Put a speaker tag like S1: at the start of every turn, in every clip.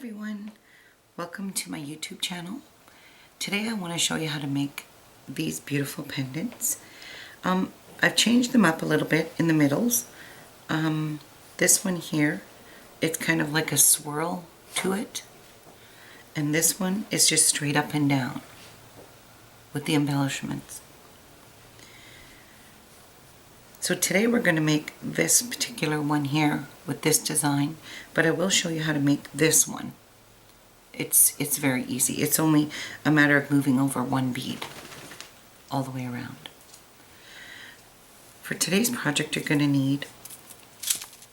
S1: everyone, welcome to my YouTube channel. Today I want to show you how to make these beautiful pendants. I've changed them up a little bit in the middles. This one here, it's kind of like a swirl to it, and this one is just straight up and down with the embellishments. So today we're going to make this particular one here with this design, but I will show you how to make this one. It's very easy. It's only a matter of moving over one bead all the way around. For today's project you're going to need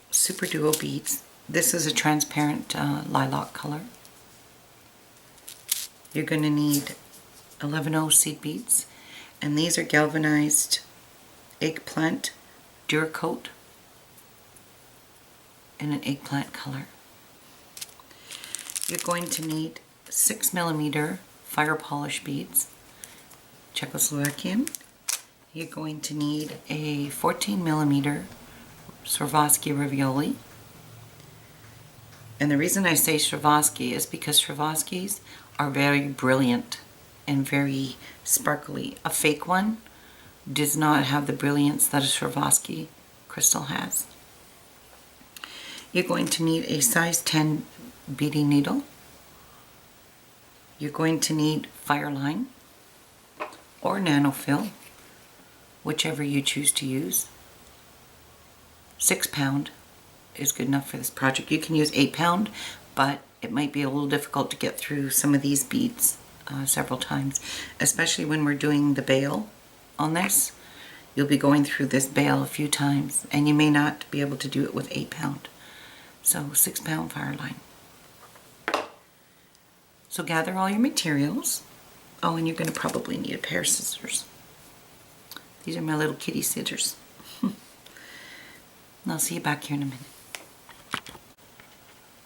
S1: Super Duo beads. This is a transparent lilac color. You're going to need 11O seed beads, and these are galvanized eggplant Duracoat in an eggplant color. You're going to need 6mm fire polish beads, Czechoslovakian. You're going to need a 14mm Swarovski Rivioli. And the reason I say Swarovski is because Swarovskis are very brilliant and very sparkly. A fake one does not have the brilliance that a Swarovski crystal has. You're going to need a size 10 beading needle. You're going to need Fireline or Nanofil, whichever you choose to use. 6 pound is good enough for this project. You can use 8 pound, but it might be a little difficult to get through some of these beads several times, especially when we're doing the bail on this. You'll be going through this bail a few times, and you may not be able to do it with 8 pound. So 6 pound Fireline. So gather all your materials. Oh, and you're going to probably need a pair of scissors. These are my little kitty scissors. And I'll see you back here in a minute.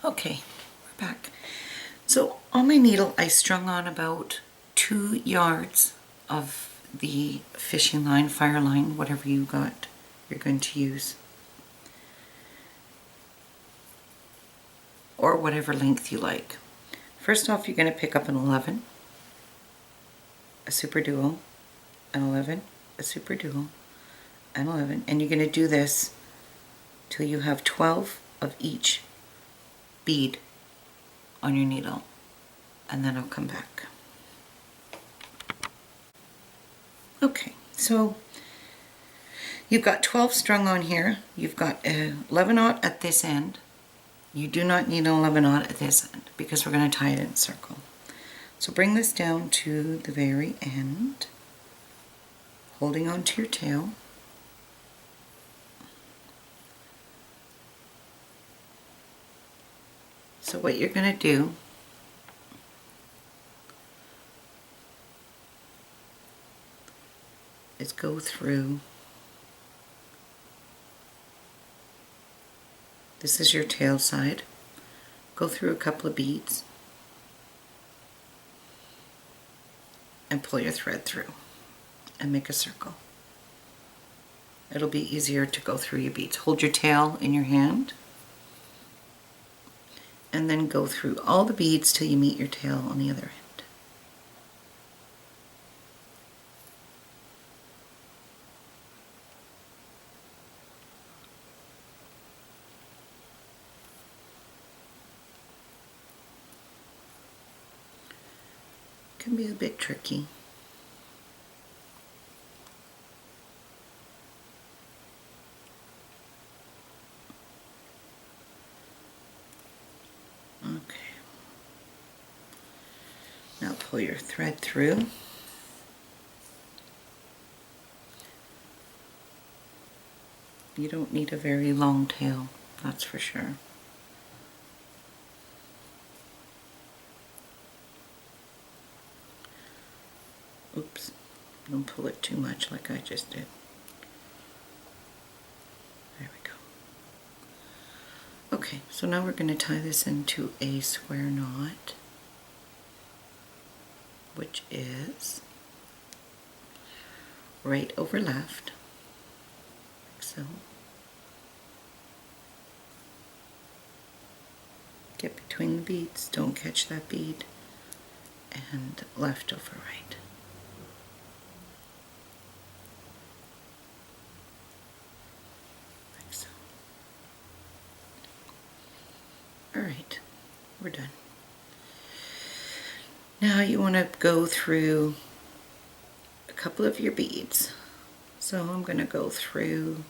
S1: Okay, we're back. So on my needle I strung on about 2 yards of the fishing line, Fireline, whatever you got, you're going to use. Or whatever length you like. First off, you're going to pick up an 11, a Super Duo, an 11, a Super Duo, an 11, and you're going to do this till you have 12 of each bead on your needle, and then I'll come back. Okay, so you've got 12 strung on here. You've got a 11/0 at this end. You do not need an 11/0 at this end because we're going to tie it in a circle. So bring this down to the very end, holding on to your tail. So what you're going to do is go through, this is your tail side, go through a couple of beads and pull your thread through and make a circle. It'll be easier to go through your beads. Hold your tail in your hand and then go through all the beads till you meet your tail on the other end. Can be a bit tricky. Okay. Now pull your thread through. You don't need a very long tail, that's for sure. Oops, don't pull it too much like I just did. There we go. Okay, so now we're going to tie this into a square knot, which is right over left, like so. Get between the beads, don't catch that bead, and left over right. Like so. Alright, we're done. Now you want to go through a couple of your beads. So I'm going to go through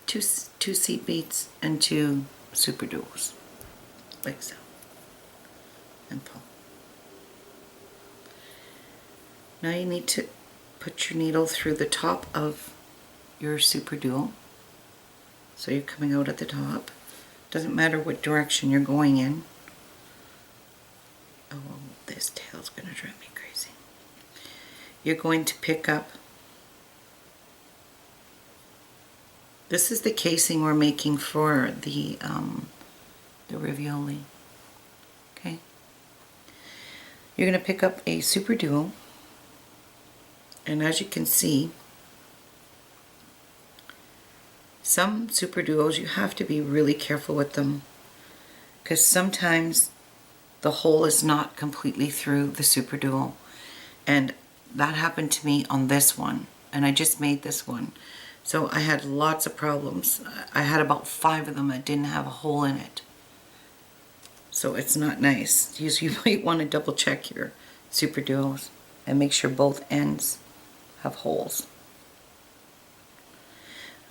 S1: two seed beads and 2 super duals, like so, and pull. Now you need to put your needle through the top of your super dual. So you're coming out at the top. Doesn't matter what direction you're going in. Oh, this tail's gonna drive me crazy. You're going to pick up, this is the casing we're making for the Rivioli. Okay. You're gonna pick up a super dual, and as you can see, some super duos you have to be really careful with them, because sometimes the hole is not completely through the super dual, and that happened to me on this one, and I just made this one, so I had lots of problems. I had about 5 of them that didn't have a hole in it, so it's not nice. You might want to double check your super duos and make sure both ends have holes.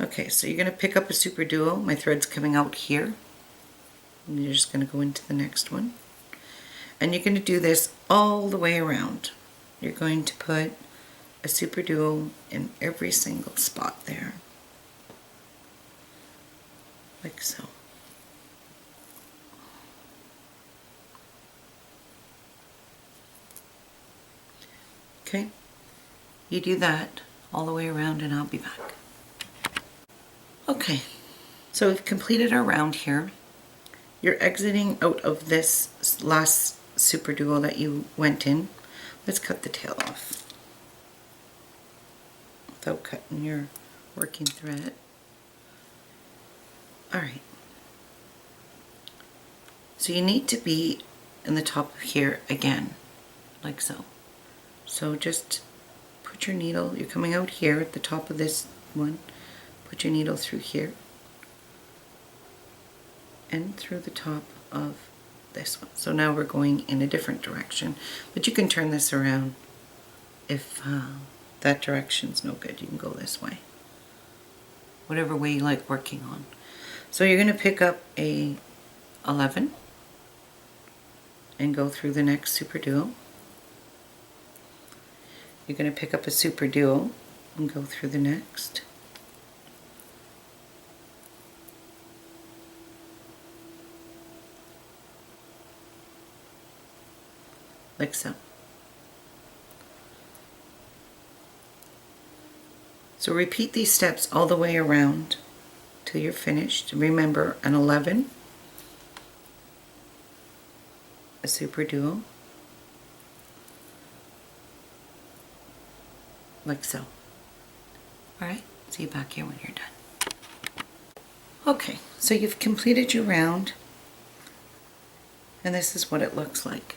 S1: Okay, so you're going to pick up a super duo. My thread's coming out here, and you're just going to go into the next one. And you're going to do this all the way around. You're going to put a super duo in every single spot there, like so. Okay, you do that all the way around and I'll be back. Okay, so we've completed our round here. You're exiting out of this last super duo that you went in. Let's cut the tail off without cutting your working thread. Alright, so you need to be in the top of here again, like so. So just put your needle, you're coming out here at the top of this one, put your needle through here and through the top of this one. So now we're going in a different direction, but you can turn this around if that direction's no good. You can go this way, whatever way you like working on. So you're going to pick up a 11 and go through the next super duo. You're going to pick up a super duo and go through the next. Like so. So repeat these steps all the way around till you're finished. Remember, an 11, a super duo, like so. Alright, see you back here when you're done. Okay, so you've completed your round, and this is what it looks like.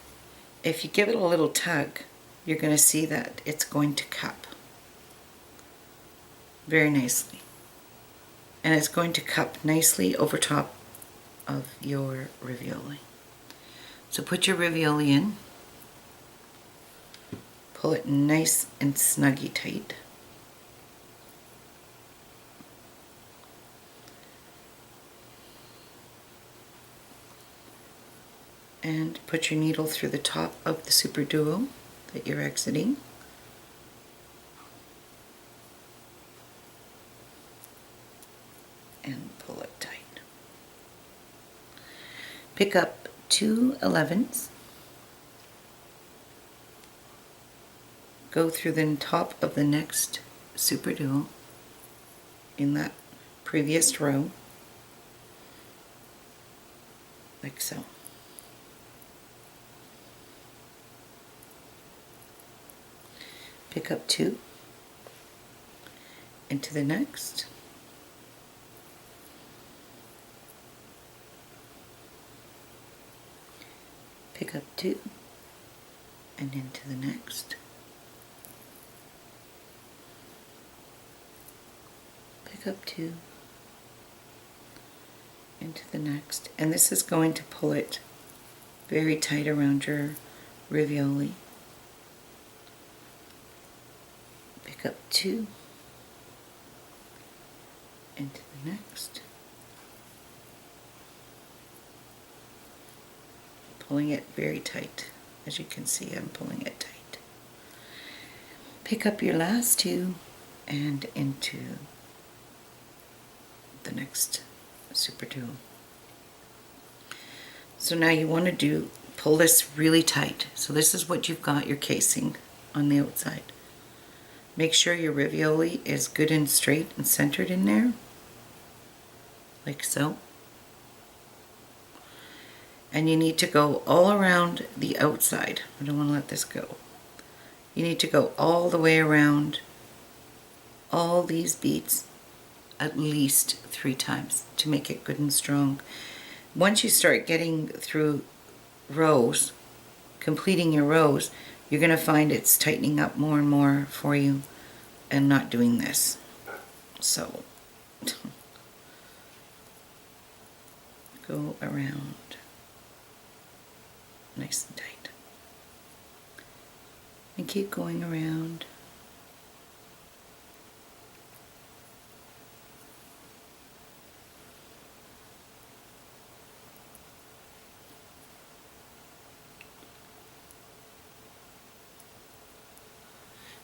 S1: If you give it a little tug, you're going to see that it's going to cup very nicely. And it's going to cup nicely over top of your Rivioli. So put your Rivioli in, pull it nice and snuggy tight. And put your needle through the top of the super duo that you're exiting. And pull it tight. Pick up 2 11s. Go through the top of the next super duo in that previous row, like so. Pick up 2 into the next, pick up 2 and into the next. Pick up 2 into the next, and this is going to pull it very tight around your Rivioli. Pick up 2 into the next, pulling it very tight. As you can see, I'm pulling it tight. Pick up your last 2 and into the next super duo. So now you want to pull this really tight. So this is what you've got your casing on the outside. Make sure your Rivioli is good and straight and centered in there, like so. And you need to go all around the outside. I don't want to let this go. You need to go all the way around all these beads at least 3 times to make it good and strong. Once you start getting through rows, completing your rows, you're going to find it's tightening up more and more for you and not doing this. So go around nice and tight and keep going around.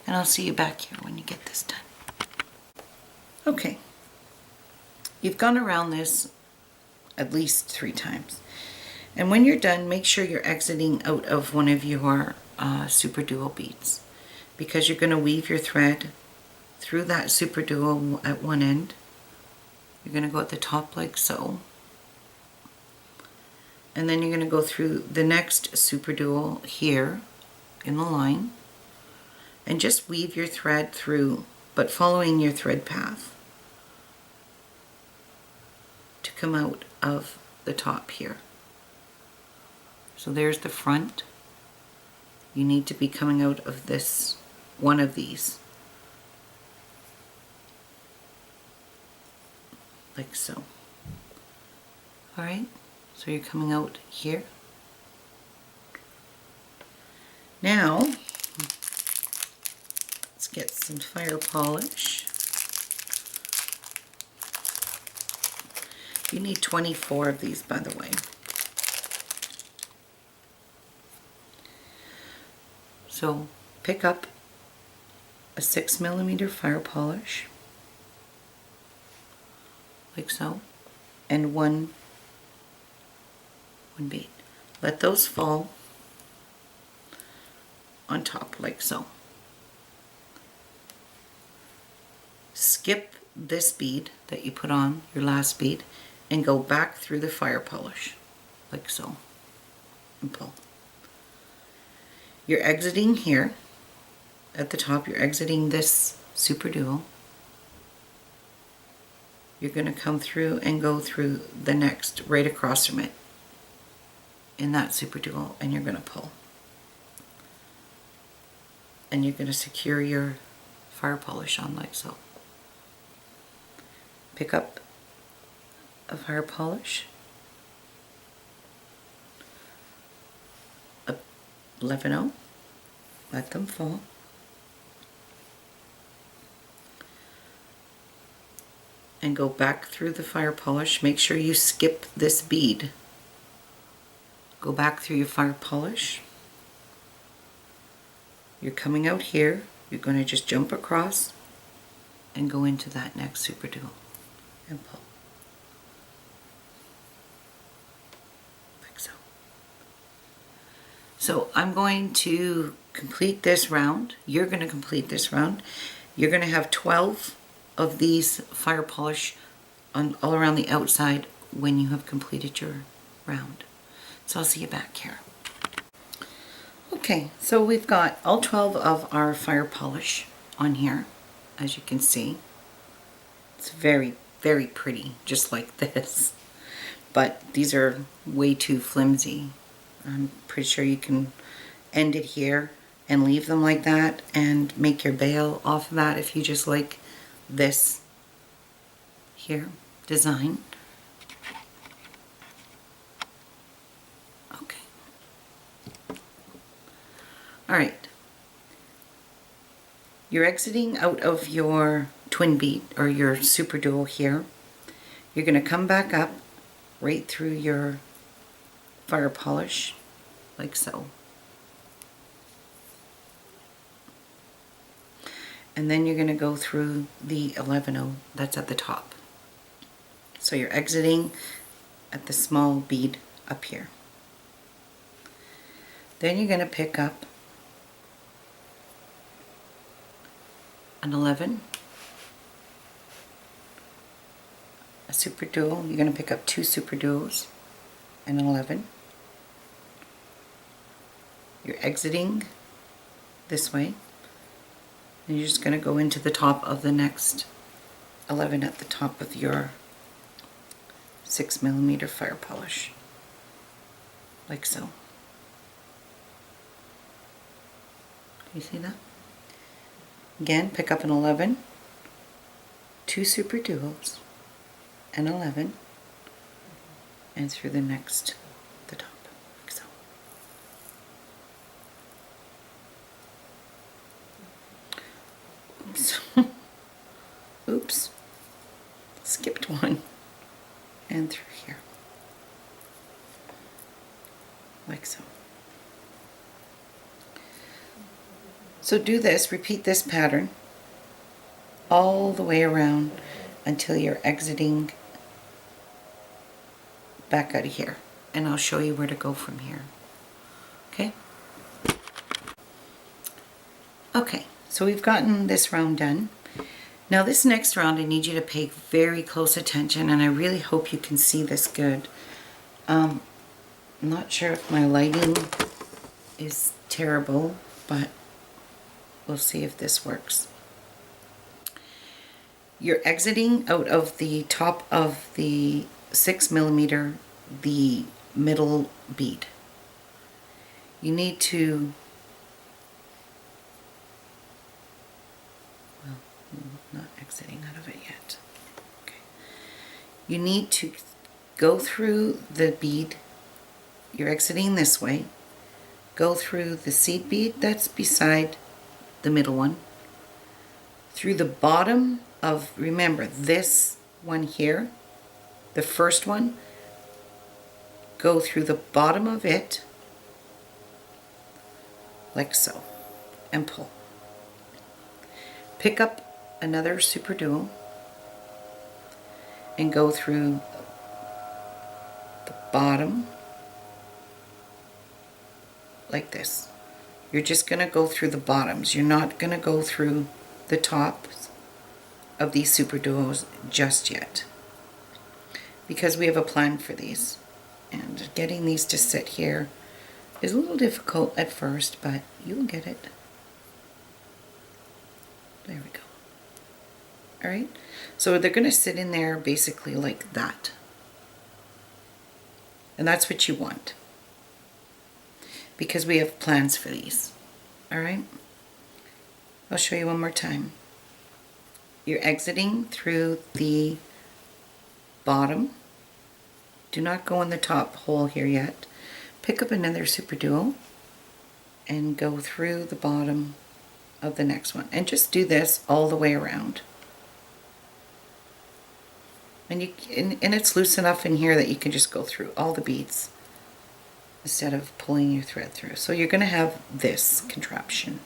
S1: And I'll see you back here when you get this done. Okay, you've gone around this at least 3 times. And when you're done, make sure you're exiting out of one of your super duo beads, because you're going to weave your thread through that super duo at one end. You're going to go at the top like so. And then you're going to go through the next super duo here in the line. And just weave your thread through, but following your thread path to come out of the top here. So there's the front. You need to be coming out of this, one of these, like so. Alright, so you're coming out here. Now, let's get some fire polish. You need 24 of these, by the way. So pick up a 6mm fire polish, like so, and one bead. Let those fall on top, like so. Skip this bead that you put on, your last bead, and go back through the fire polish, like so, and pull. You're exiting here at the top, you're exiting this super duo. You're going to come through and go through the next right across from it in that super duo, and you're going to pull. And you're going to secure your fire polish on like so. Pick up a fire polish, 11-0, let them fall. And go back through the fire polish. Make sure you skip this bead. Go back through your fire polish. You're coming out here. You're going to just jump across and go into that next super duo and pull. Like so. So I'm going to complete this round. You're going to complete this round. You're going to have 12 of these fire polish on all around the outside when you have completed your round. So I'll see you back here. Okay, so we've got all 12 of our fire polish on here, as you can see. It's very, very pretty, just like this. But these are way too flimsy. I'm pretty sure you can end it here and leave them like that and make your bail off of that if you just like this here design. Okay. All right. You're exiting out of your twin bead or your super duo here. You're going to come back up right through your fire polish like so. And then you're going to go through the 11-0 that's at the top. So you're exiting at the small bead up here. Then you're going to pick up an 11, a super duo. You're going to pick up 2 super duos and an 11. You're exiting this way, and you're just going to go into the top of the next 11 at the top of your 6mm fire polish, like so. You see that? Again, pick up an 11, 2 super duos, an 11, and through the next, the top, like so. Oops. Oops. Skipped one. And through here. Like so. So do this, repeat this pattern all the way around until you're exiting back out of here. And I'll show you where to go from here. Okay? Okay, so we've gotten this round done. Now this next round I need you to pay very close attention, and I really hope you can see this good. I'm not sure if my lighting is terrible, but we'll see if this works. You're exiting out of the top of the 6mm, the middle bead. You need to, well, not exiting out of it yet. Okay. You need to go through the bead. You're exiting this way. Go through the seed bead that's beside the middle one, through the bottom of, remember this one here, the first one, go through the bottom of it like so and pull. Pick up another super duo and go through the bottom like this. You're just going to go through the bottoms. You're not going to go through the tops of these super duos just yet, because we have a plan for these. And getting these to sit here is a little difficult at first, but you'll get it. There we go. All right. So they're going to sit in there basically like that. And that's what you want, because we have plans for these. All right? I'll show you one more time. You're exiting through the bottom. Do not go in the top hole here yet. Pick up another super duo and go through the bottom of the next one. And just do this all the way around. And it's loose enough in here that you can just go through all the beads instead of pulling your thread through. So you're going to have this contraption,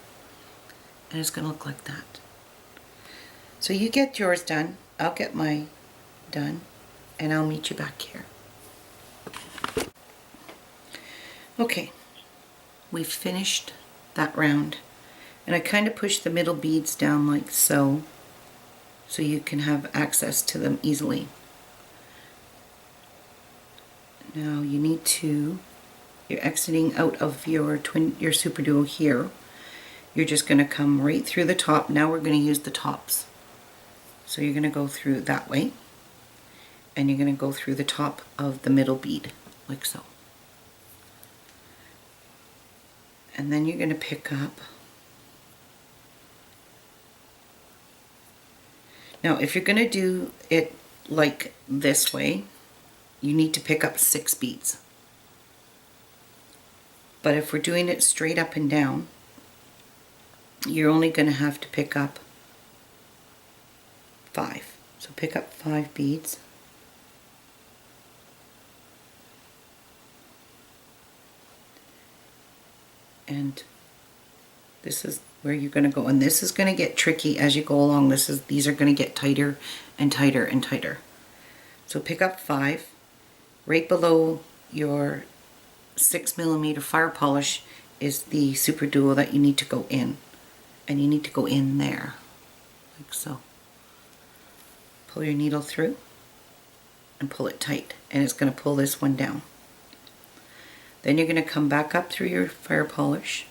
S1: and it's going to look like that. So you get yours done, I'll get mine done, and I'll meet you back here. Okay, we've finished that round, and I kind of push the middle beads down like so, so you can have access to them easily. Now you need to, you're exiting out of your super duo here. You're just going to come right through the top. Now we're going to use the tops. So you're going to go through that way, and you're going to go through the top of the middle bead, like so. And then you're going to pick up. Now, if you're going to do it like this way, you need to pick up 6 beads. But if we're doing it straight up and down, you're only going to have to pick up 5. So pick up 5 beads. And this is where you're going to go. And this is going to get tricky as you go along. These are going to get tighter and tighter and tighter. So pick up 5. Right below your 6mm fire polish is the Super Duo that you need to go in. And you need to go in there, like so. Pull your needle through and pull it tight. And it's going to pull this one down. Then you're going to come back up through your fire polish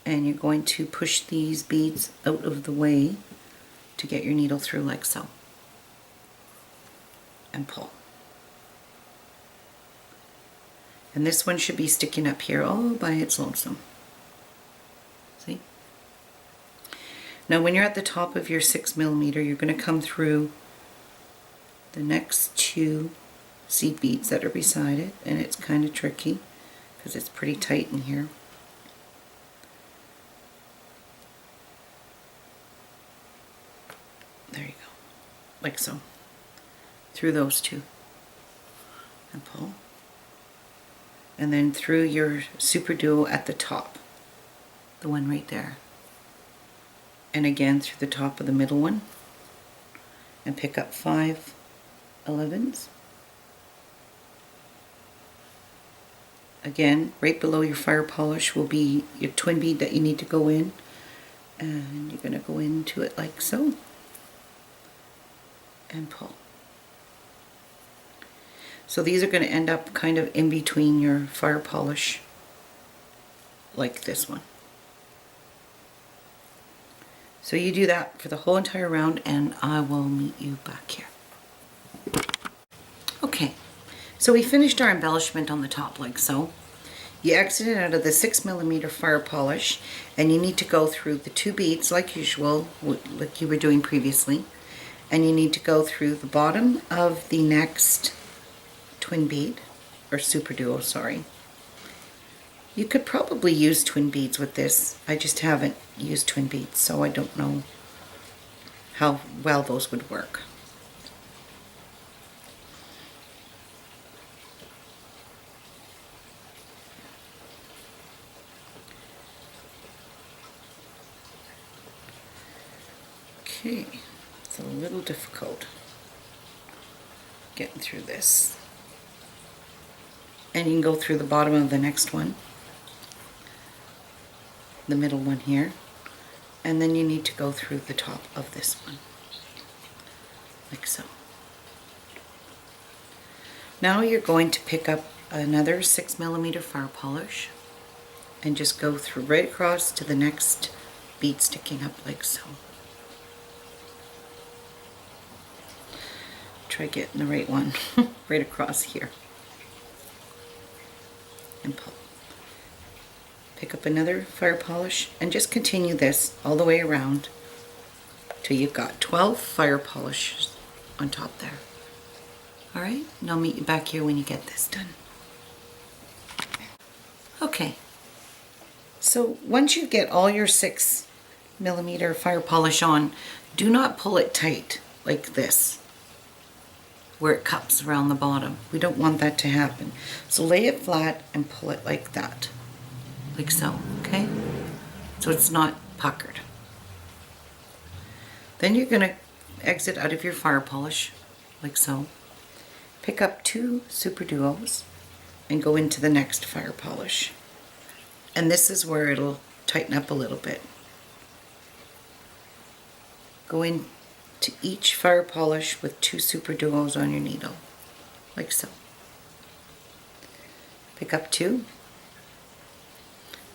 S1: and you're going to push these beads out of the way to get your needle through like so. And pull. And this one should be sticking up here all by its lonesome. See? Now when you're at the top of your 6mm, you're going to come through the next 2 seed beads that are beside it, and it's kind of tricky because it's pretty tight in here. There you go, like so, through those 2, and pull, and then through your Super Duo at the top, the one right there, and again through the top of the middle one, and pick up 5 11s. Again, right below your fire polish will be your twin bead that you need to go in, and you're going to go into it like so and pull. So these are going to end up kind of in between your fire polish, like this one. So you do that for the whole entire round, and I will meet you back here. Okay, so we finished our embellishment on the top like so. You exited out of the 6mm fire polish, and you need to go through the 2 beads like usual, like you were doing previously, and you need to go through the bottom of the next twin bead, or Super Duo, sorry. You could probably use twin beads with this. I just haven't used twin beads, so I don't know how well those would work. Okay, it's a little difficult getting through this. And you can go through the bottom of the next one, the middle one here, and then you need to go through the top of this one, like so. Now you're going to pick up another 6mm fire polish and just go through right across to the next bead sticking up like so. Try getting the right one right across here. And pull. Pick up another fire polish and just continue this all the way around till you've got 12 fire polishes on top there. Alright, and I'll meet you back here when you get this done. Okay, so once you get all your 6mm fire polish on, do not pull it tight like this, where it cups around the bottom. We don't want that to happen. So lay it flat and pull it like that. Like so, okay? So it's not puckered. Then you're going to exit out of your fire polish, like so. Pick up 2 Super Duos and go into the next fire polish. And this is where it'll tighten up a little bit. Go in to each fire polish with 2 Super Duos on your needle, like so. Pick up 2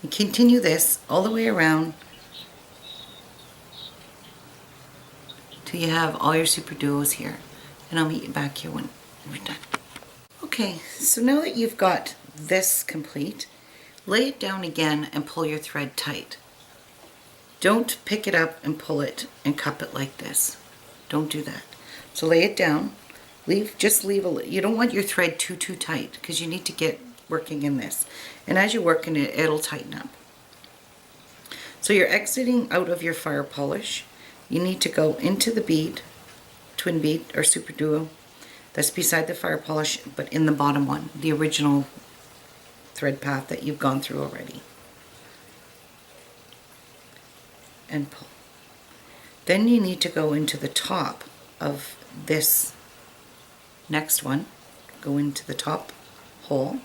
S1: and continue this all the way around till you have all your Super Duos here, and I'll meet you back here when we're done. Okay, so now that you've got this complete, Lay it down again and pull your thread tight. Don't pick it up and pull it and cup it like this. Don't do that. So lay it down. Just leave you don't want your thread too tight because you need to get working in this. And as you're working it, it'll tighten up. So you're exiting out of your fire polish. You need to go into the bead, twin bead or super duo that's beside the fire polish, but in the bottom one, the original thread path that you've gone through already. And pull. Then you need to go into the top of this next one. Go into the top hole.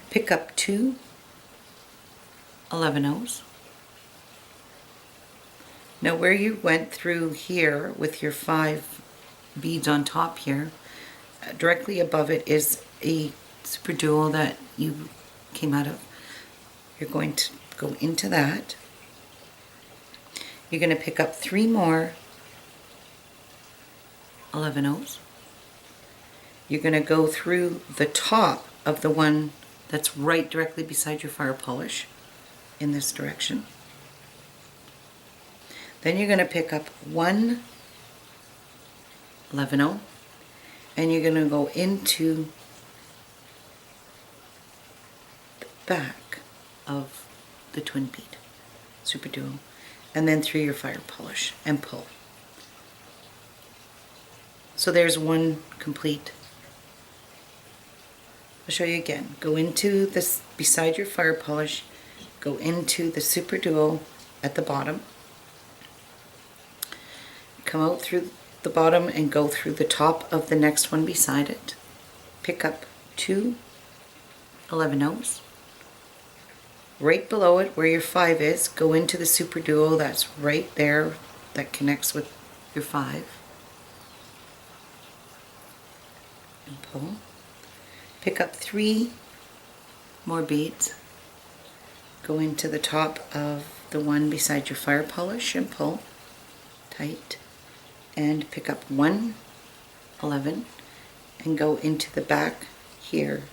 S1: Pick up 2 11/0s. Now where you went through here with your 5 beads on top here, directly above it is a super duo that you came out of. You're going to go into that. You're going to pick up 3 more 11/0s. You're going to go through the top of the one that's right directly beside your fire polish in this direction. Then you're going to pick up 1 11/0 and you're going to go into the back of the twin bead, super duo, and then through your fire polish and pull. So there's one complete. I'll show you again. Go into this beside your fire polish, go into the super duo at the bottom, come out through the bottom and go through the top of the next one beside it. Pick up 2 11/0s. Right below it where your 5 is, go into the super duo that's right there that connects with your 5 and pull. Pick up 3 more beads, go into the top of the one beside your fire polish and pull tight, and pick up 1 11 and go into the back here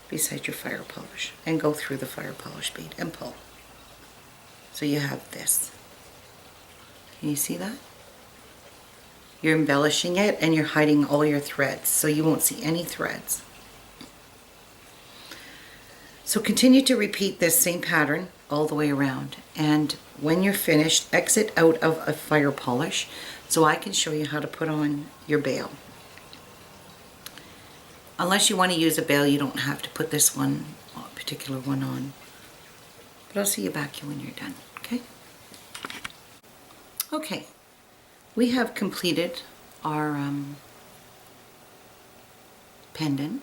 S1: beside your fire polish and go through the fire polish bead and pull. So you have this. Can you see that? You're embellishing it and you're hiding all your threads, so you won't see any threads. So continue to repeat this same pattern all the way around, and when you're finished, exit out of a fire polish so I can show you how to put on your bail. Unless you want to use a bail, you don't have to put this one, particular one on. But I'll see you back here when you're done, okay? Okay, we have completed our pendant.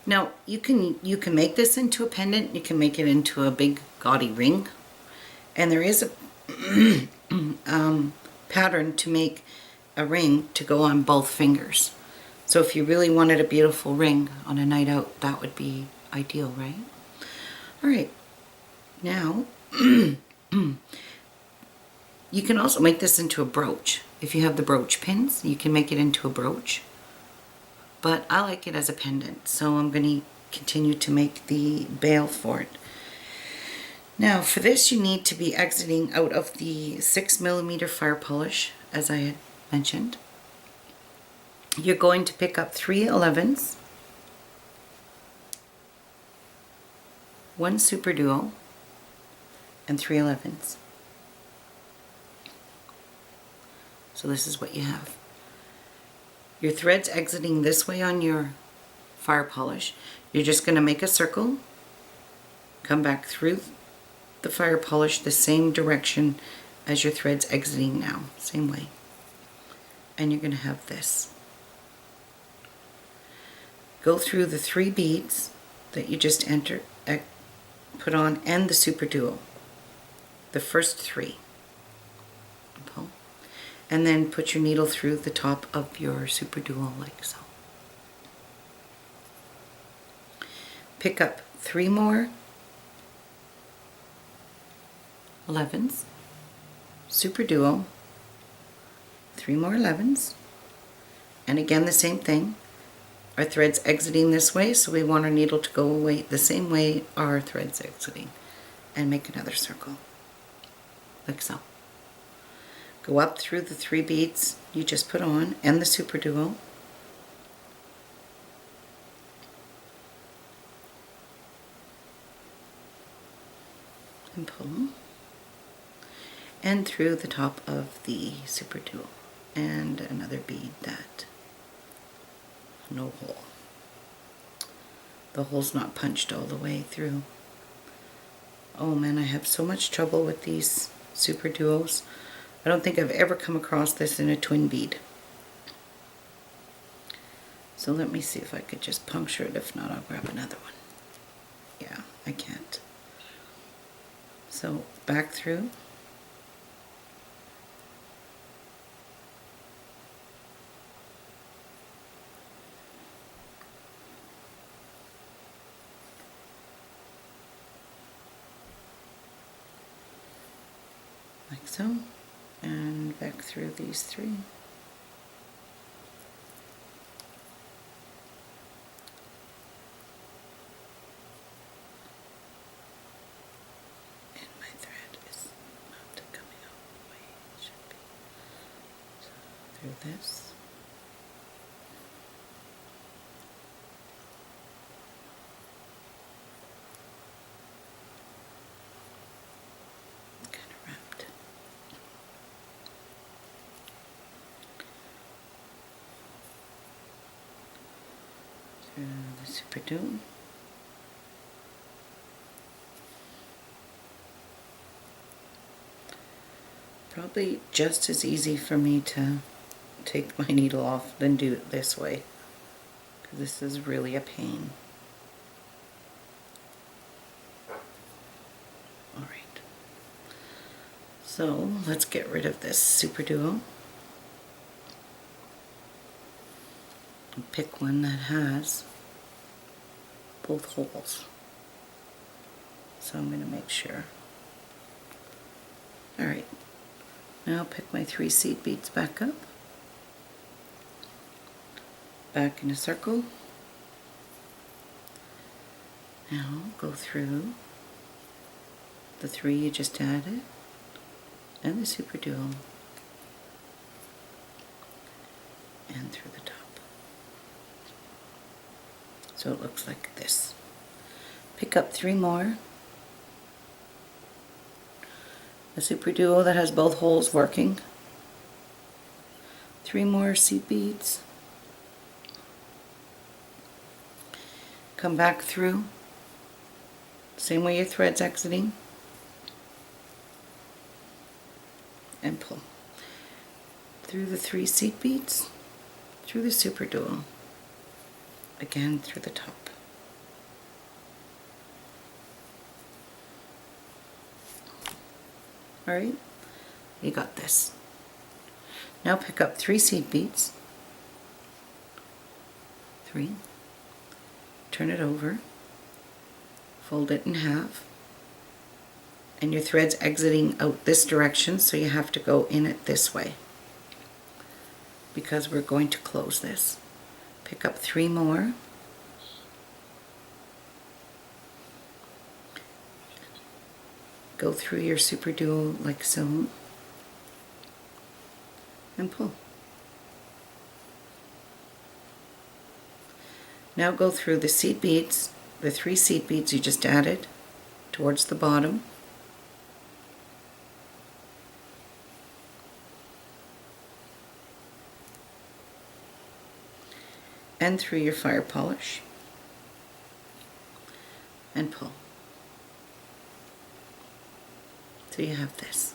S1: Now you can make this into a pendant. You can make it into a big gaudy ring, and there is a pattern to make a ring to go on both fingers. So if you really wanted a beautiful ring on a night out, that would be ideal, right? All right, now you can also make this into a brooch. If you have the brooch pins, you can make it into a brooch. But I like it as a pendant, so I'm going to continue to make the bail for it. Now for this you need to be exiting out of the 6mm fire polish, as I had mentioned. You're going to pick up 3 11s, 1 super duo, and 3 11s. So this is what you have. Your thread's exiting this way on your fire polish. You're just going to make a circle, come back through the fire polish the same direction as your thread's exiting now, same way. And you're going to have this. Go through the 3 beads that you just put on, and the super duo, the first 3. Pull. And then put your needle through the top of your super duo like so. Pick up 3 more 11s, super duo, 3 more 11s, and again the same thing. our thread's exiting this way, so we want our needle to go away the same way our thread's exiting. And make another circle, like so. Go up through the 3 beads you just put on and the super duo. And pull. And through the top of the super duo. And another bead that no hole. The hole's not punched all the way through. Oh man, I have so much trouble with these super duos. I don't think I've ever come across this in a twin bead. So let me see if I could just puncture it. If not, I'll grab another one. Yeah, I can't. So back through. Like so, and back through these 3. And my thread is not coming out the way it should be. So through this. The super duo. Probably just as easy for me to take my needle off than do it this way, because this is really a pain. Alright, so let's get rid of this super duo. Pick one that has both holes. So I'm going to make sure. Alright, now I'll pick my 3 seed beads back up. Back in a circle. Now go through the 3 you just added and the super duo and through the top. So it looks like this. Pick up 3 more. A super duo that has both holes working. 3 more seed beads. Come back through. Same way your thread's exiting. And pull. Through the 3 seed beads. Through the super duo. Again through the top. Alright, you got this. Now pick up 3 seed beads. 3. Turn it over. Fold it in half. And your thread's exiting out this direction, so you have to go in it this way, because we're going to close this. Pick up 3 more. Go through your super duo like so. And pull. Now go through the seed beads, the 3 seed beads you just added, towards the bottom. And through your fire polish. And pull. So you have this.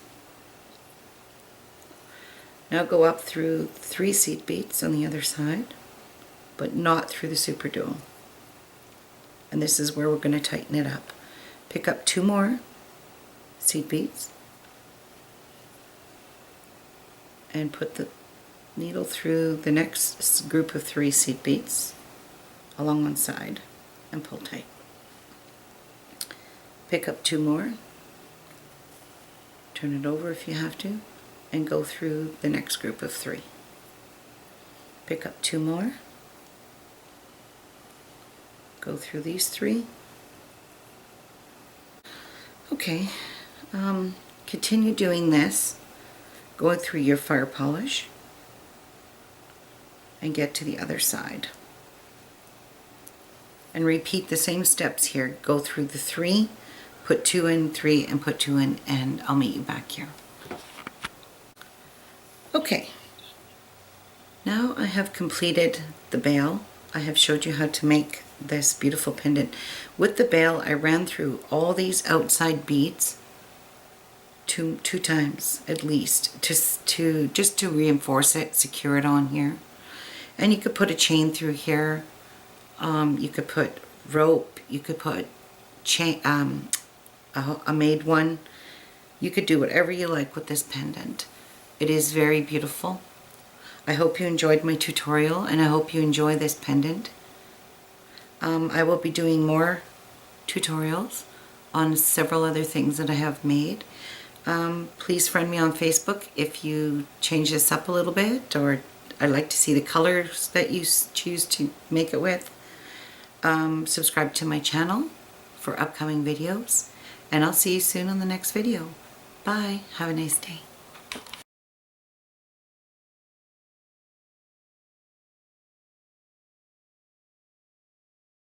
S1: Now go up through 3 seed beads on the other side, but not through the super duo. And this is where we're going to tighten it up. Pick up 2 more seed beads and put the needle through the next group of 3 seed beads along one side and pull tight. Pick up 2 more. Turn it over if you have to, and go through the next group of 3. Pick up 2 more, go through these 3. Okay, continue doing this, going through your fire polish, and get to the other side. And repeat the same steps here. Go through the 3, put 2 in, 3, and put 2 in, and I'll meet you back here. Okay, now I have completed the bail. I have showed you how to make this beautiful pendant. With the bail, I ran through all these outside beads two times at least, just to reinforce it, secure it on here. And you could put a chain through here. You could put rope. You could put chain, a made one. You could do whatever you like with this pendant. It is very beautiful. I hope you enjoyed my tutorial, and I hope you enjoy this pendant. I will be doing more tutorials on several other things that I have made. Please friend me on Facebook if you change this up a little bit, or I'd like to see the colors that you choose to make it with. Subscribe to my channel for upcoming videos, and I'll see you soon on the next video. Bye. Have a nice day.